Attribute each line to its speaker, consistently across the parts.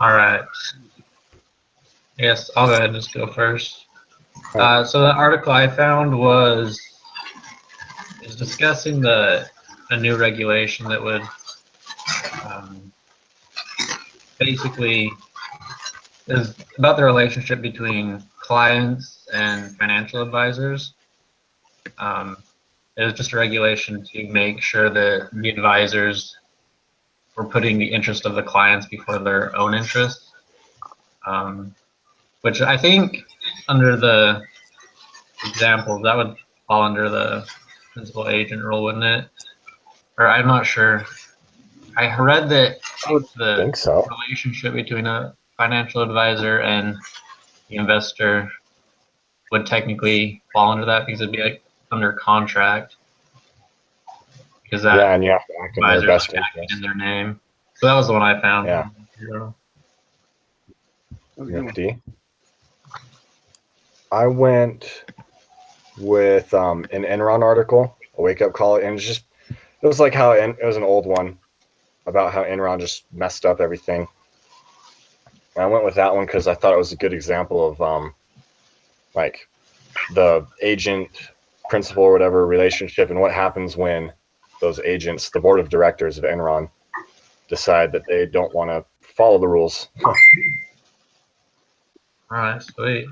Speaker 1: All right. Yes, I'll go ahead and just go first. So the article I found is discussing a new regulation that would um, basically is about the relationship between clients and financial advisors. It was just a regulation to make sure that the advisors were putting the interest of the clients before their own interests, which I think under the example that would fall under the principal agent rule, wouldn't it? Or I'm not sure. I read that
Speaker 2: I would
Speaker 1: the
Speaker 2: think so.
Speaker 1: relationship between a financial advisor and the investor would technically fall under that because it'd be like under contract. Because that
Speaker 2: Yeah, and you have to act in their
Speaker 1: advisor's
Speaker 2: best
Speaker 1: like acting in
Speaker 2: interest.
Speaker 1: their name. So that was the one I found.
Speaker 2: Yeah.
Speaker 3: Okay.
Speaker 2: Nifty. I went with an Enron article, a wake up call, and it was like how it was an old one about how Enron just messed up everything. And I went with that one because I thought it was a good example of like the agent principal or whatever relationship and what happens when those agents, the board of directors of Enron, decide that they don't want to follow the rules.
Speaker 1: All right, sweet.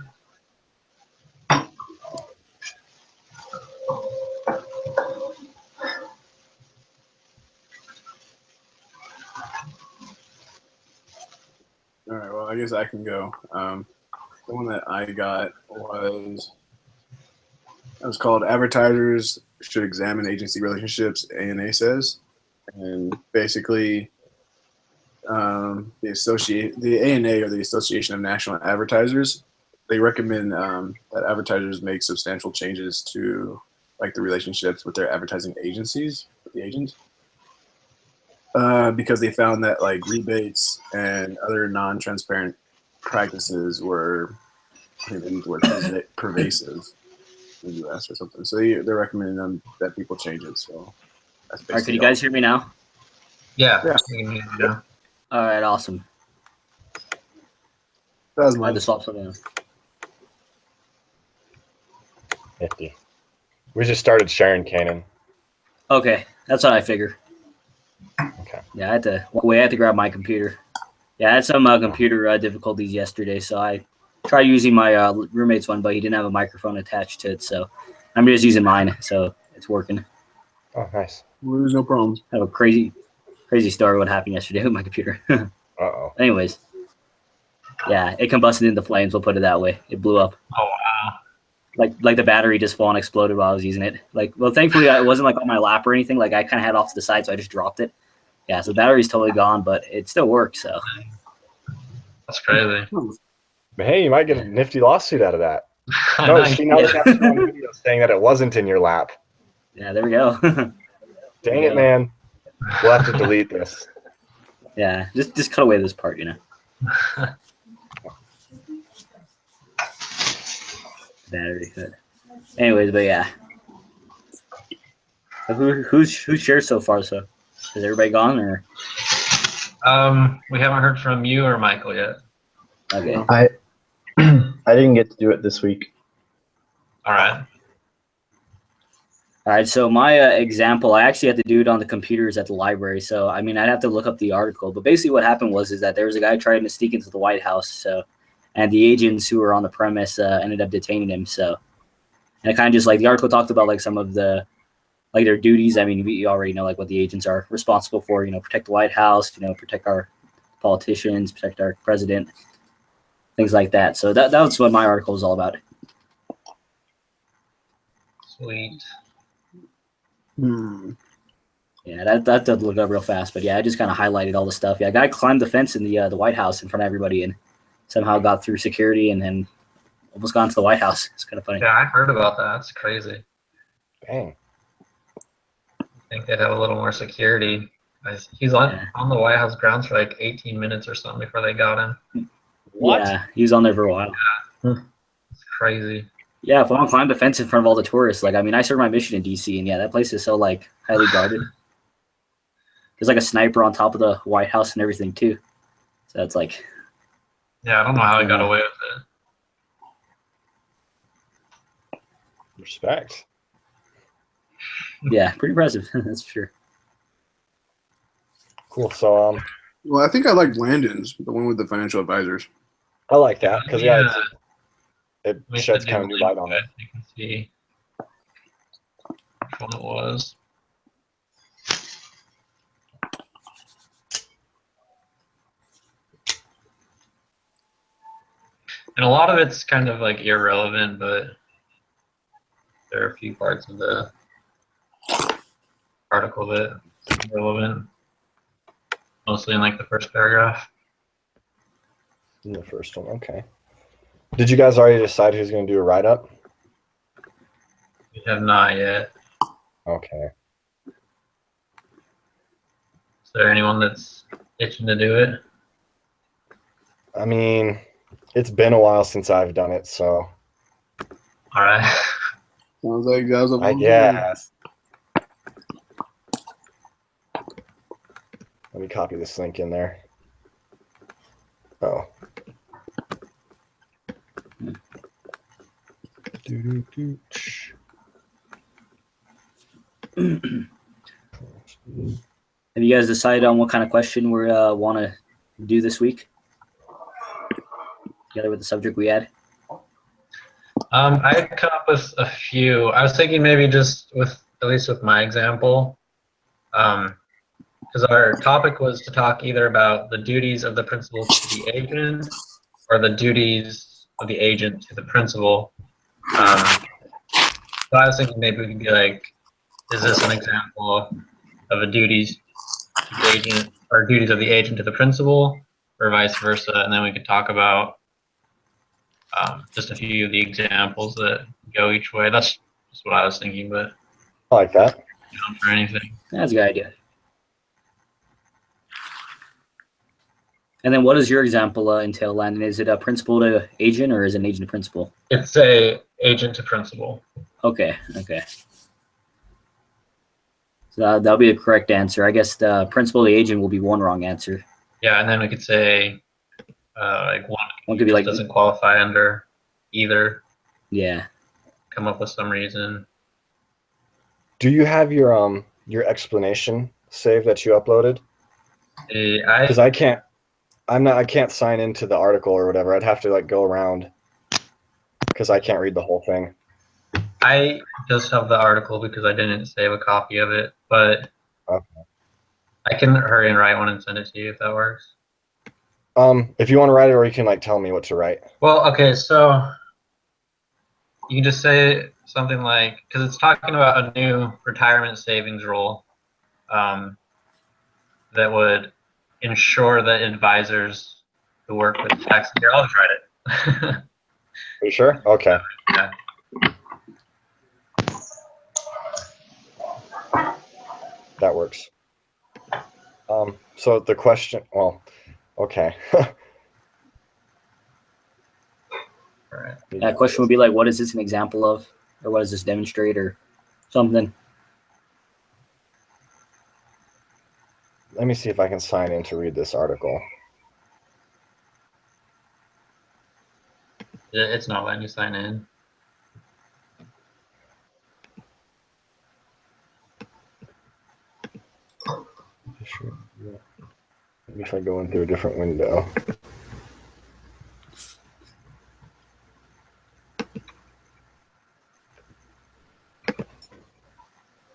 Speaker 3: All right. Well, I guess I can go. The one that I got was called "Advertisers Should Examine Agency Relationships." ANA says, and basically, the ANA, or the Association of National Advertisers, they recommend that advertisers make substantial changes to like the relationships with their advertising agencies, with the agents. Because they found that like rebates and other non-transparent practices were, I think they used the word pervasive in the U.S. or something. So they're recommending them that people change it. So that's
Speaker 4: All right, can you guys hear me now?
Speaker 1: Yeah.
Speaker 3: Yeah.
Speaker 4: All right, awesome.
Speaker 3: That was
Speaker 4: I had
Speaker 3: mine.
Speaker 4: to swap something else.
Speaker 2: Nifty. We just started sharing Kanan.
Speaker 4: Okay, that's what I figure.
Speaker 2: Okay.
Speaker 4: Yeah, I had to grab my computer. Yeah, I had some computer difficulties yesterday, so I tried using my roommate's one, but he didn't have a microphone attached to it, so I'm just using mine, so it's working.
Speaker 2: Oh, nice.
Speaker 3: There's no problems.
Speaker 4: I have a crazy story what happened yesterday with my computer.
Speaker 2: Uh-oh.
Speaker 4: Anyways, yeah, it combusted into flames. We'll put it that way. It blew up.
Speaker 1: Oh wow.
Speaker 4: Like the battery just full on exploded while I was using it. Well, thankfully it wasn't like on my lap or anything. Like I kind of had it off to the side, so I just dropped it. Yeah, so the battery's totally gone, but it still works. So
Speaker 1: That's crazy.
Speaker 2: But hey, you might get a nifty lawsuit out of that. No, she now has on video saying that it wasn't in your lap.
Speaker 4: yeah, there we go.
Speaker 2: Dang it, man. We'll have to delete this.
Speaker 4: Yeah, just cut away this part, you know. Battery good. Anyways, but yeah. Who's shared so far? So is everybody gone or?
Speaker 1: We haven't heard from you or Michael yet.
Speaker 4: Okay.
Speaker 5: I didn't get to do it this week.
Speaker 1: All right.
Speaker 4: All right, so my example, I actually had to do it on the computers at the library. So, I mean, I'd have to look up the article. But basically what happened was that there was a guy trying to sneak into the White House. And the agents who were on the premise ended up detaining him. So, and it kind of just like the article talked about like some of the, like their duties. I mean, we already know like what the agents are responsible for, you know, protect the White House, you know, protect our politicians, protect our president, things like that. So that was what my article was all about.
Speaker 1: Sweet.
Speaker 4: Yeah, that does look up real fast, but yeah, I just kind of highlighted all the stuff. Yeah, a guy climbed the fence in the White House in front of everybody and somehow got through security and then almost got into the White House. It's kind of funny.
Speaker 1: Yeah, I heard about that. It's crazy.
Speaker 2: Dang.
Speaker 1: I think they'd have a little more security. He's on the White House grounds for like 18 minutes or something before they got him.
Speaker 2: What?
Speaker 4: Yeah, he was on there for a while.
Speaker 1: It's crazy.
Speaker 4: Yeah, if I want to climb the fence in front of all the tourists, like, I mean, I served my mission in D.C., and yeah, that place is so, like, highly guarded. There's, like, a sniper on top of the White House and everything, too. So it's, like,
Speaker 1: Yeah, I don't know how he got away with it.
Speaker 2: Respect.
Speaker 4: Yeah, pretty impressive. That's for sure.
Speaker 2: Cool. So
Speaker 3: Well, I think I like Landon's, the one with the financial advisors.
Speaker 2: I like that because
Speaker 1: Yeah,
Speaker 2: it
Speaker 1: we
Speaker 2: sheds
Speaker 1: should do
Speaker 2: kind of new
Speaker 1: link
Speaker 2: light on
Speaker 1: to
Speaker 2: it.
Speaker 1: You can see which one it was. And a lot of it's kind of like irrelevant, but there are a few parts of the article that seem relevant, mostly in like the first paragraph.
Speaker 2: In the first one, okay. Did you guys already decide who's going to do a write up?
Speaker 1: We have not yet.
Speaker 2: Okay.
Speaker 1: Is there anyone that's itching to do it?
Speaker 2: I mean, it's been a while since I've done it, so
Speaker 1: All right.
Speaker 3: Sounds like that was a
Speaker 2: I
Speaker 3: long
Speaker 2: guess. Let me copy this link in there. Oh.
Speaker 4: Have you guys decided on what kind of question we want to do this week? Together with the subject we had.
Speaker 1: I had come up with a few. I was thinking maybe just with, at least with my example, because our topic was to talk either about the duties of the principal to the agent or the duties of the agent to the principal. So I was thinking maybe we could be like, is this an example of a duties to the agent or duties of the agent to the principal, or vice versa? And then we could talk about just a few of the examples that go each way. That's just what I was thinking, but
Speaker 2: I like that.
Speaker 1: down for anything.
Speaker 4: That's a good idea. And then what does your example entail, Landon? Is it a principal to agent or is it an agent to principal?
Speaker 1: It's a agent to principal.
Speaker 4: Okay. So that'll be the correct answer. I guess the principal to agent will be one wrong answer.
Speaker 1: Yeah, and then we could say like
Speaker 4: One could be like,
Speaker 1: doesn't qualify under either.
Speaker 4: yeah.
Speaker 1: Come up with some reason.
Speaker 2: Do you have your explanation saved that you uploaded? Because I can't sign into the article or whatever. I'd have to like go around because I can't read the whole thing.
Speaker 1: I just have the article because I didn't save a copy of it, but
Speaker 2: Okay.
Speaker 1: I can hurry and write one and send it to you if that works.
Speaker 2: If you want to write it, or you can like tell me what to write.
Speaker 1: Well, okay, so you can just say something like, because it's talking about a new retirement savings rule that would ensure that advisors who work with tax. Here, I'll just write it.
Speaker 2: Are you sure? Okay.
Speaker 1: Yeah.
Speaker 2: That works. So the question, well, okay.
Speaker 1: All right.
Speaker 4: That question would be like, what is this an example of? Or what does this demonstrate or something?
Speaker 2: Let me see if I can sign in to read this article.
Speaker 1: It's not letting you sign in.
Speaker 2: Maybe if I go into a different window.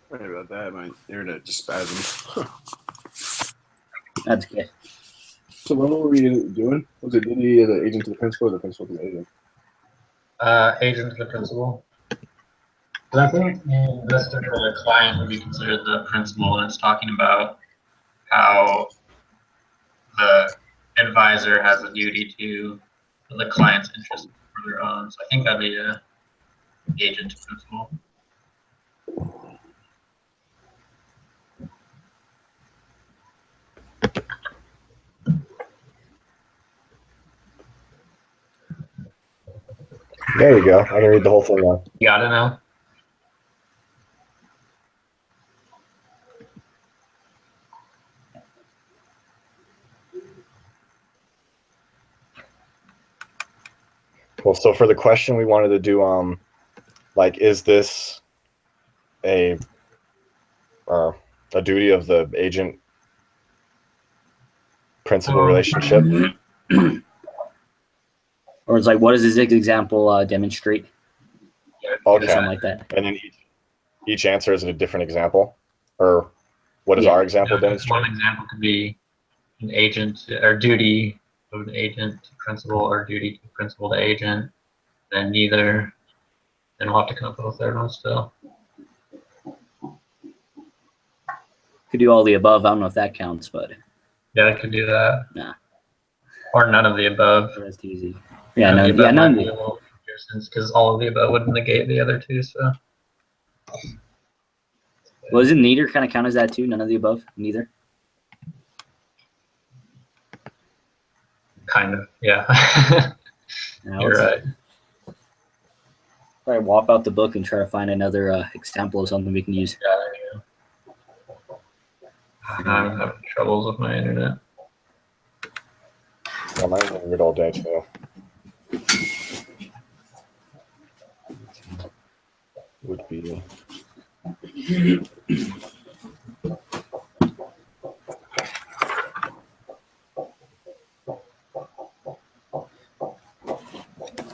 Speaker 3: Sorry about that. My internet just spasmed.
Speaker 4: That's okay.
Speaker 3: So what were we doing? Was it duty of the agent to the principal or the principal to the agent?
Speaker 1: Agent to the principal. But I think the investor or the client would be considered the principal, and it's talking about how the advisor has a duty to the client's interest for their own. So I think that'd be a agent to principal.
Speaker 2: There you go. I can read the whole thing now.
Speaker 1: You got it now?
Speaker 2: Well, so for the question, we wanted to do like, is this a duty of the agent principal relationship?
Speaker 4: Or it's like, what does this example demonstrate? Or
Speaker 2: Okay.
Speaker 4: something like that.
Speaker 2: And then each answer is a different example, or what does
Speaker 4: Yeah.
Speaker 2: our example
Speaker 1: One
Speaker 2: demonstrate?
Speaker 1: example could be an agent or duty of an agent to principal or duty to principal to agent. Then neither. Then we'll have to come up with a third one still.
Speaker 4: Could do all the above. I don't know if that counts, but
Speaker 1: Yeah, I could do that.
Speaker 4: Nah.
Speaker 1: Or none of the above.
Speaker 4: that's easy. Yeah, none of the above.
Speaker 1: Because all of the above would negate the other two. So.
Speaker 4: Well, isn't neither kind of count as that too? None of the above? Neither?
Speaker 1: Kind of, yeah.
Speaker 4: Now,
Speaker 1: You're
Speaker 4: let's
Speaker 1: right.
Speaker 4: probably walk out the book and try to find another example of something we can use.
Speaker 1: Yeah, there you go. I'm having troubles with my internet.
Speaker 2: Yeah, mine's been weird all day too. Would be.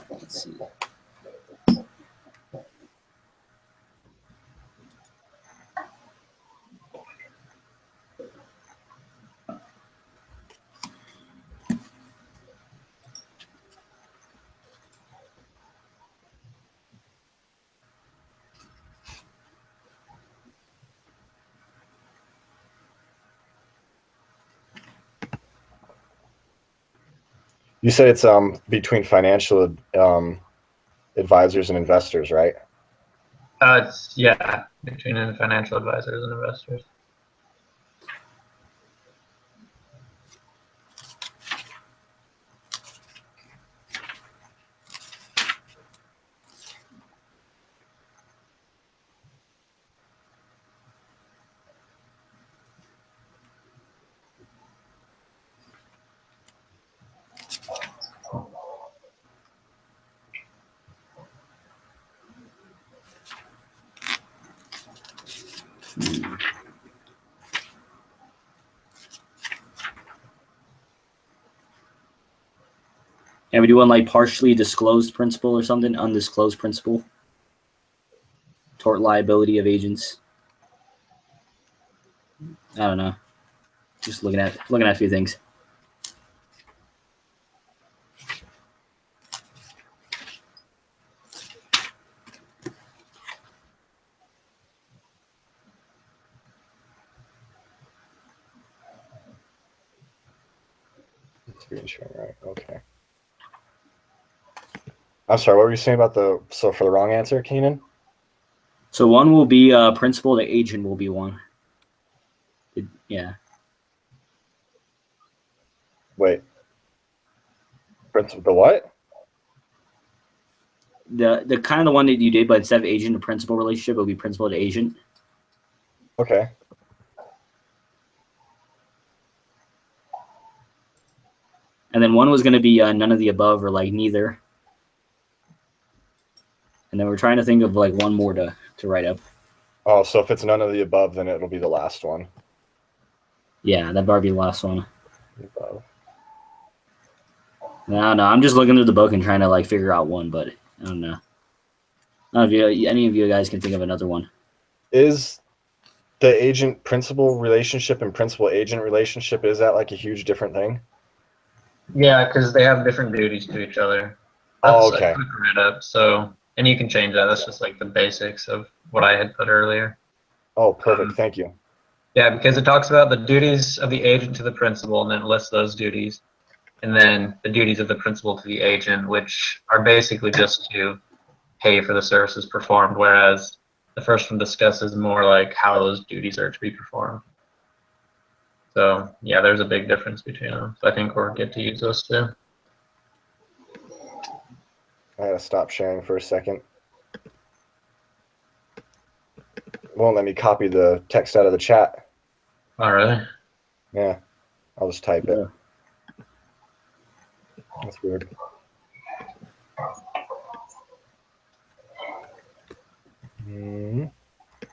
Speaker 4: Let's see.
Speaker 2: You said it's between financial advisors and investors, right?
Speaker 1: It's, yeah, between financial advisors and investors.
Speaker 4: Yeah, we do one like partially disclosed principle or something, undisclosed principle. Tort liability of agents. I don't know. Just looking at a few things.
Speaker 2: Screen sharing, right? Okay. I'm sorry. What were you saying about so for the wrong answer, Keenan?
Speaker 4: So one will be principal to agent will be one. Yeah.
Speaker 2: Wait. Principal, the what?
Speaker 4: The kind of the one that you did, but instead of agent to principal relationship, it would be principal to agent.
Speaker 2: Okay.
Speaker 4: And then one was going to be none of the above or like neither. And then we're trying to think of like one more to write up.
Speaker 2: Oh, so if it's none of the above, then it'll be the last one.
Speaker 4: Yeah, that better be the last one.
Speaker 2: Above.
Speaker 4: No, I'm just looking through the book and trying to like figure out one, but I don't know. I don't know if any of you guys can think of another one.
Speaker 2: Is the agent principal relationship and principal agent relationship, is that like a huge different thing?
Speaker 1: Yeah, because they have different duties to each other.
Speaker 2: Oh,
Speaker 1: That's
Speaker 2: okay.
Speaker 1: a quick write up. So, and you can change that. That's just like the basics of what I had put earlier.
Speaker 2: Oh, perfect. Thank you.
Speaker 1: Yeah, because it talks about the duties of the agent to the principal, and then it lists those duties, and then the duties of the principal to the agent, which are basically just to pay for the services performed. Whereas the first one discusses more like how those duties are to be performed. So yeah, there's a big difference between them. So I think we're good to use those two.
Speaker 2: I gotta stop sharing for a second. Won't let me copy the text out of the chat.
Speaker 1: All right.
Speaker 2: Yeah, I'll just type it. That's weird.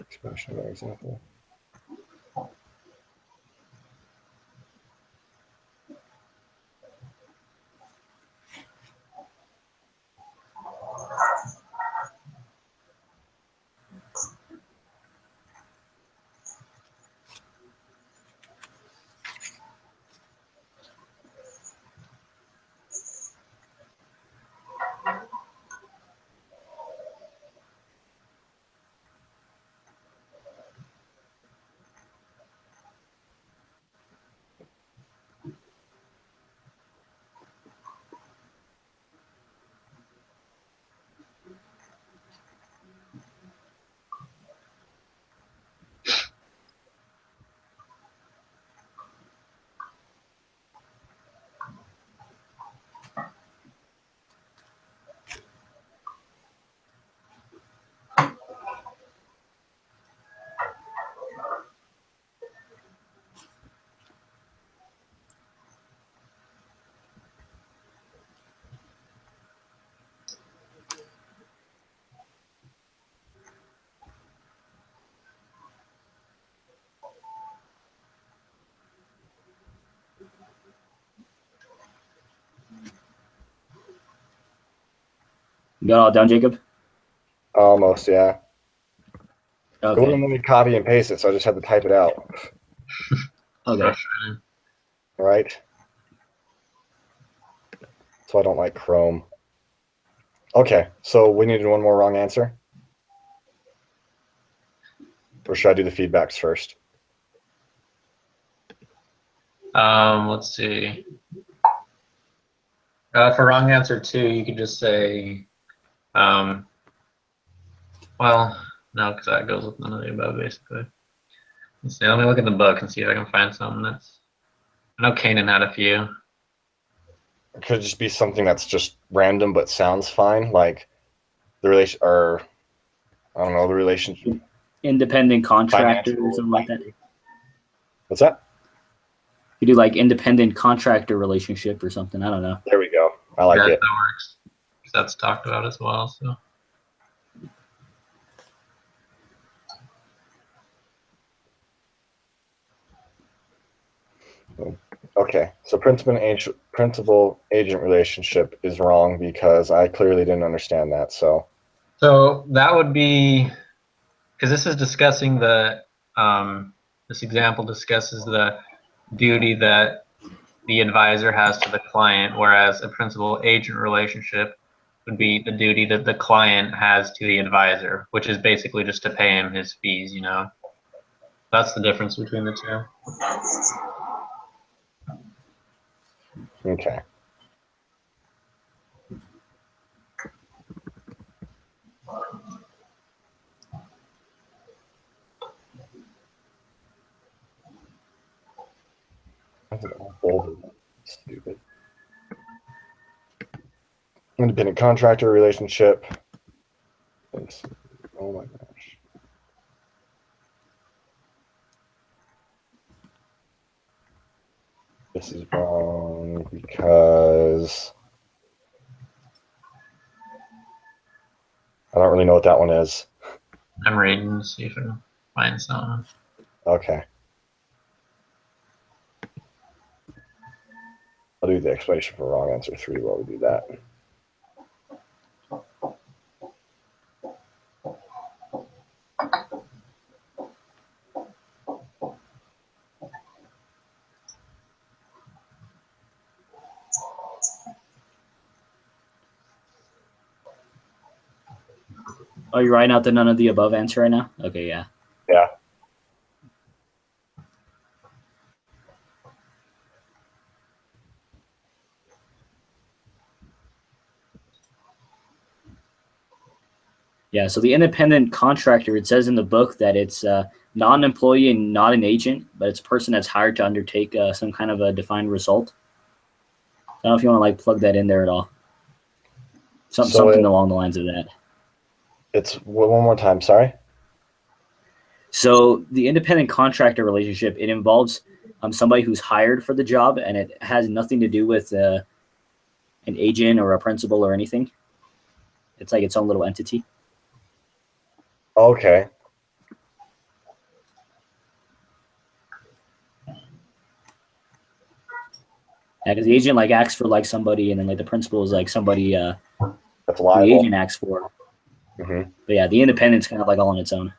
Speaker 2: Expression of example.
Speaker 4: You got it all down, Jacob?
Speaker 2: Almost, yeah. It
Speaker 4: Okay.
Speaker 2: wouldn't let me copy and paste it, so I just had to type it out.
Speaker 4: Okay.
Speaker 1: Frustrating.
Speaker 2: Right? So I don't like Chrome. Okay, so we needed one more wrong answer? Or should I do the feedbacks first?
Speaker 1: Let's see. For wrong answer 2, you could just say, well, no, because that goes with none of the above, basically. Let's see. Let me look at the book and see if I can find something that's. I know Kanan had a few.
Speaker 2: It could just be something that's just random but sounds fine, like the relation, or I don't know, the relationship.
Speaker 4: Independent contractor or
Speaker 2: Financial.
Speaker 4: something like that.
Speaker 2: What's that?
Speaker 4: You do like independent contractor relationship or something. I don't know.
Speaker 2: There we go. I like
Speaker 1: Yeah,
Speaker 2: it.
Speaker 1: that works. 'Cause that's talked about as well. So.
Speaker 2: Okay, so principal agent relationship is wrong because I clearly didn't understand that. So
Speaker 1: So that would be, because this is discussing this example discusses the duty that the advisor has to the client, whereas a principal agent relationship would be the duty that the client has to the advisor, which is basically just to pay him his fees, you know. That's the difference between the two.
Speaker 2: okay. That's an all bolded. Stupid. Independent contractor relationship. Thanks. Oh my gosh. This is wrong because I don't really know what that one is.
Speaker 1: I'm reading to see if I can find something.
Speaker 2: Okay. I'll do the explanation for wrong answer 3 while we do that.
Speaker 4: Oh, you're writing out the none of the above answer right now? Okay, yeah.
Speaker 2: Yeah.
Speaker 4: Yeah, so the independent contractor, it says in the book that it's not an employee and not an agent, but it's a person that's hired to undertake some kind of a defined result. I don't know if you want to like plug that in there at all. Something along the lines of that.
Speaker 2: It's one more time. Sorry.
Speaker 4: So the independent contractor relationship, it involves somebody who's hired for the job, and it has nothing to do with an agent or a principal or anything. It's like its own little entity.
Speaker 2: Okay.
Speaker 4: Yeah, because the agent like acts for like somebody, and then like the principal is like somebody
Speaker 2: That's
Speaker 4: the
Speaker 2: liable.
Speaker 4: agent acts for.
Speaker 2: hmm
Speaker 4: But yeah, the independent's kind of like all on its own.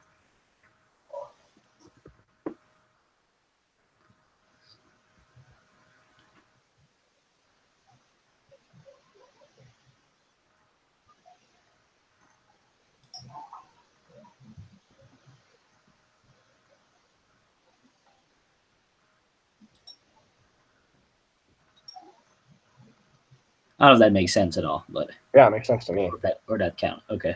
Speaker 4: I don't know if that makes sense at all, but
Speaker 2: Yeah, it makes sense to me.
Speaker 4: or that count. Okay.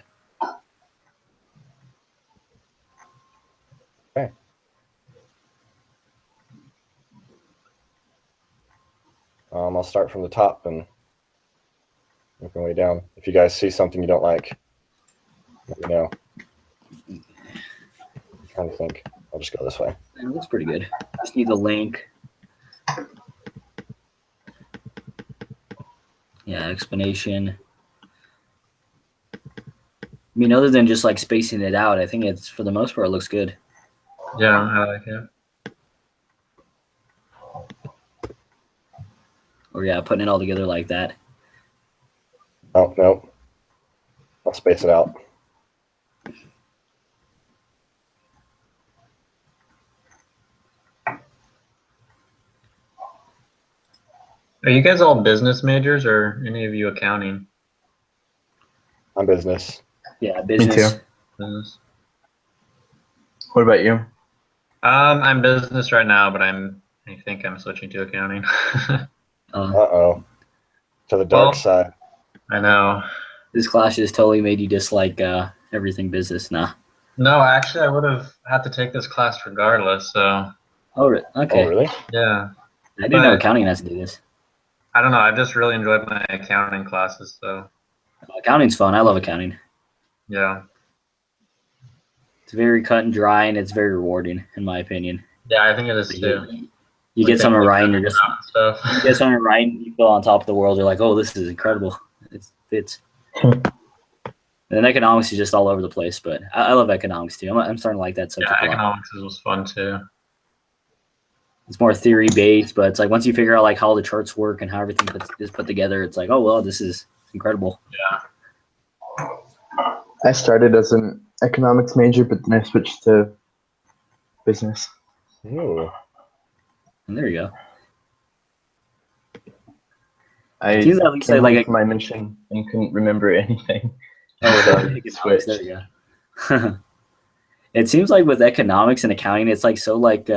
Speaker 2: I'll start from the top and work my way down. If you guys see something you don't like, let me know. I'm trying to think. I'll just go this way.
Speaker 4: It looks pretty good. Just need the link. Yeah, explanation. I mean, other than just like spacing it out, I think it's for the most part it looks good.
Speaker 1: Yeah, I like it.
Speaker 4: Or yeah, putting it all together like that.
Speaker 2: Oh, no. I'll space it out.
Speaker 1: Are you guys all business majors or any of you accounting?
Speaker 2: I'm business.
Speaker 4: Yeah, business.
Speaker 5: too.
Speaker 1: Business.
Speaker 5: What about you?
Speaker 1: I'm business right now, but I think I'm switching to accounting.
Speaker 2: Uh-oh. To the dark
Speaker 1: Well-
Speaker 2: side.
Speaker 1: I know.
Speaker 4: This class just totally made you dislike everything business now.
Speaker 1: No, actually, I would have had to take this class regardless. So
Speaker 4: Okay.
Speaker 2: Oh, really?
Speaker 1: yeah,
Speaker 4: I didn't know
Speaker 1: But-
Speaker 4: accounting has to do this.
Speaker 1: I don't know. I've just really enjoyed my accounting classes. So
Speaker 4: Accounting's fun. I love accounting.
Speaker 1: yeah,
Speaker 4: It's very cut and dry, and it's very rewarding, in my opinion.
Speaker 1: yeah, I think it is too.
Speaker 4: You get something right, and you're just
Speaker 1: stuff.
Speaker 4: you get something right, and you feel on top of the world. You're like, oh, this is incredible. It fits. And economics is just all over the place, but I love economics too. I'm starting to like that subject
Speaker 1: Yeah,
Speaker 4: a lot.
Speaker 1: economics was fun too.
Speaker 4: It's more theory based, but it's like once you figure out like how the charts work and how everything is put together, it's like, oh well, this is incredible.
Speaker 5: I started as an economics major, but then I switched to business.
Speaker 2: Ooh.
Speaker 4: And there you go.
Speaker 5: I
Speaker 4: Seems at least
Speaker 5: came
Speaker 4: like
Speaker 5: home
Speaker 4: a-
Speaker 5: from my mission and couldn't remember anything.
Speaker 4: Oh,
Speaker 5: So,
Speaker 4: economics, there you go. It seems like with economics and accounting, it's like so like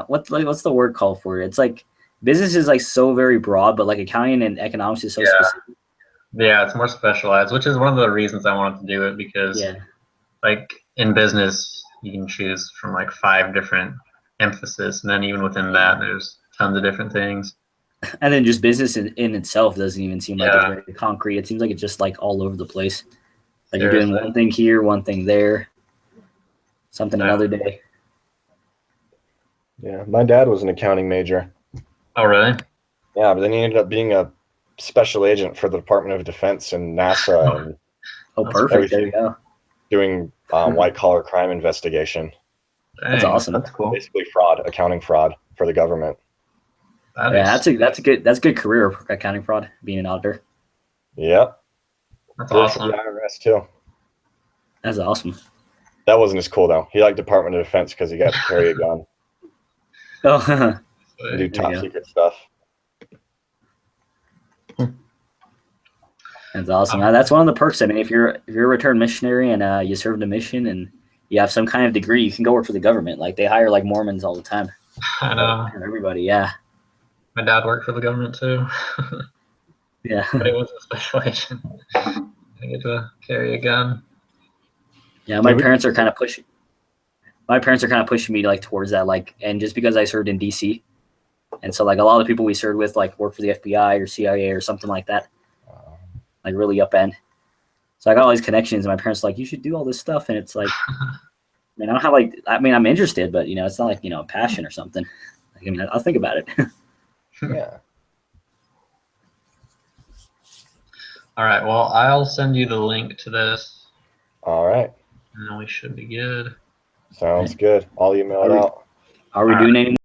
Speaker 4: what's the word called for it? It's like business is like so very broad, but like accounting and economics is so
Speaker 1: Yeah.
Speaker 4: specific.
Speaker 1: Yeah, it's more specialized, which is one of the reasons I wanted to do it because,
Speaker 4: Yeah.
Speaker 1: like in business, you can choose from like 5 different emphasis, and then even within that, there's tons of different things.
Speaker 4: And then just business in itself doesn't even seem like
Speaker 1: Yeah.
Speaker 4: it's very concrete. It seems like it's just like all over the place. Like you're doing
Speaker 1: Seriously.
Speaker 4: one thing here, one thing there, something
Speaker 1: Yeah.
Speaker 4: another day.
Speaker 2: Yeah, my dad was an accounting major.
Speaker 1: Oh, really?
Speaker 2: Yeah, but then he ended up being a special agent for the Department of Defense and NASA and
Speaker 4: Oh,
Speaker 1: That's
Speaker 4: perfect. There you go.
Speaker 2: doing white collar crime investigation.
Speaker 4: That's
Speaker 1: Dang,
Speaker 4: awesome.
Speaker 5: That's cool.
Speaker 2: Basically fraud, accounting fraud for the government.
Speaker 1: that
Speaker 4: Yeah,
Speaker 1: is-
Speaker 4: that's a good career, accounting fraud, being an auditor.
Speaker 2: Yep.
Speaker 1: that's
Speaker 2: Worked for
Speaker 1: awesome.
Speaker 2: the IRS too.
Speaker 4: That's awesome.
Speaker 2: That wasn't as cool though. He liked Department of Defense because he got to carry a gun
Speaker 4: Oh,
Speaker 2: and do
Speaker 4: There you
Speaker 2: top
Speaker 4: go.
Speaker 2: secret stuff.
Speaker 4: that's awesome. That's one of the perks. I mean, if you're a return missionary and you served a mission and you have some kind of degree, you can go work for the government. Like they hire like Mormons all the time.
Speaker 1: I know.
Speaker 4: Everybody, yeah,
Speaker 1: My dad worked for the government too,
Speaker 4: yeah.
Speaker 1: but it was a special agent. I get to carry a gun.
Speaker 4: Yeah, my parents are kind of pushing. My parents are kind of pushing me like towards that, like, and just because I served in DC, and so like a lot of the people we served with like work for the FBI or CIA or something like that, like really up end. So I got all these connections, and my parents are like, you should do all this stuff, and it's like, I mean, I don't have like, I mean, I'm interested, but it's not like a passion or something. Like, I mean, I'll think about it.
Speaker 2: Yeah.
Speaker 1: All right. Well, I'll send you the link to this,
Speaker 2: All right.
Speaker 1: and then we should be good.
Speaker 2: Sounds good. I'll email it
Speaker 4: Are we-
Speaker 2: out.
Speaker 4: Are we
Speaker 1: All
Speaker 4: doing any